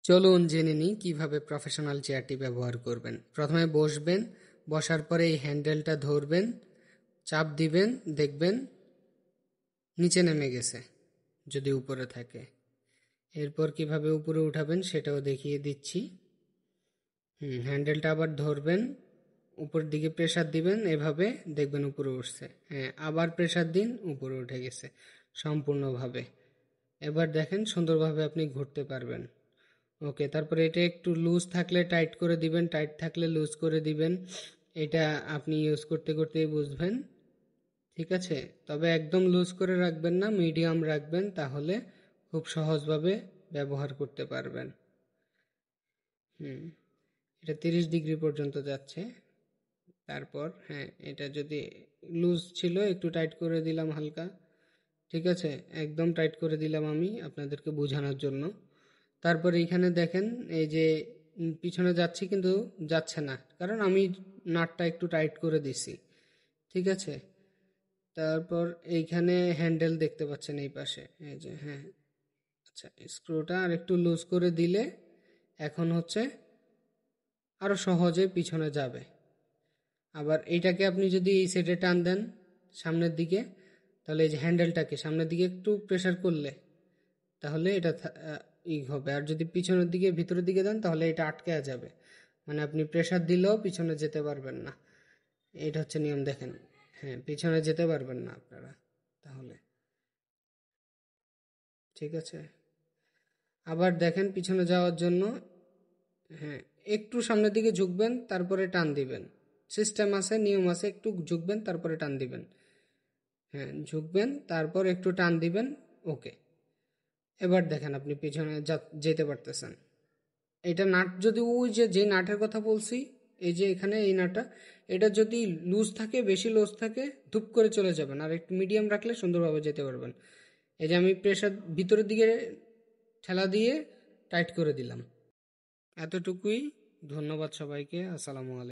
চলুন জেনে নিই কিভাবে প্রফেশনাল চেয়ারটি ব্যবহার করবেন। প্রথমে বসবেন, বসার পরে এই হ্যান্ডেলটা ধরবেন, চাপ দিবেন, দেখবেন নিচে নেমে গেছে যদি উপরে থাকে। এরপর কিভাবে উপরে উঠাবেন সেটাও দেখিয়ে দিচ্ছি। হ্যান্ডেলটা আবার ধরবেন, উপর দিকে প্রেসার দিবেন, এভাবে দেখবেন উপরে উঠছে। হ্যাঁ, আবার প্রেসার দিন, উপরে উঠে গেছে সম্পূর্ণভাবে। এবার দেখেন সুন্দরভাবে আপনি ঘুরতে পারবেন। ওকে, তারপরে এটা একটু লুজ থাকলে টাইট করে দিবেন, টাইট থাকলে লুজ করে দিবেন। এটা আপনি ইউজ করতে করতেই বুঝবেন। ঠিক আছে, তবে একদম লুজ করে রাখবেন না, মিডিয়াম রাখবেন, তাহলে খুব সহজভাবে ব্যবহার করতে পারবেন। এটা 30 ডিগ্রি পর্যন্ত যাচ্ছে। তারপর হ্যাঁ, এটা যদি লুজ ছিল একটু টাইট করে দিলাম হালকা। ঠিক আছে, একদম টাইট করে দিলাম আমি আপনাদেরকে বোঝানোর জন্য। তারপর এইখানে দেখেন এই যে পিছনে যাচ্ছি কিন্তু যাচ্ছে না, কারণ আমি নাটটা একটু টাইট করে দিছি। ঠিক আছে, তারপর এইখানে হ্যান্ডেল দেখতে পাচ্ছেন এই পাশে, এই যে হ্যাঁ। আচ্ছা, স্ক্রুটা আর একটু লুজ করে দিলে এখন হচ্ছে আরো সহজে পিছনে যাবে। আবার এইটাকে আপনি যদি এই সাইডে টান দেন সামনের দিকে, তাহলে এই যে হ্যান্ডেলটাকে সামনের দিকে একটু প্রেসার করলে তাহলে এটা হবে। আর যদি পিছনের দিকে ভিতরের দিকে দেন তাহলে এটা আটকে যাবে, মানে আপনি প্রেসার দিলেও পিছনে যেতে পারবেন না। এটা হচ্ছে নিয়ম, দেখেন। হ্যাঁ, পিছনে যেতে পারবেন না আপনারা তাহলে। ঠিক আছে, আবার দেখেন পিছনে যাওয়ার জন্য হ্যাঁ একটু সামনের দিকে ঝুঁকবেন, তারপরে টান দিবেন। সিস্টেম আছে, নিয়ম আছে, একটু ঝুঁকবেন তারপরে টান দিবেন। হ্যাঁ, ঝুঁকবেন তারপর একটু টান দিবেন। ওকে, এবার দেখেন আপনি পিছনে যেতে পারতেছেন। এটা নাট যদি ওই যে নাটের কথা বলছি, এই যে এখানে এই নাটটা, এটা যদি লুজ থাকে, বেশি লুজ থাকে, ধুপ করে চলে যাবেন। আর একটু মিডিয়াম রাখলে সুন্দরভাবে যেতে পারবেন। এই যে আমি প্রেসার ভিতরের দিকে ঠেলা দিয়ে টাইট করে দিলাম। এতটুকুই। ধন্যবাদ সবাইকে। আসসালামু আলাইকুম।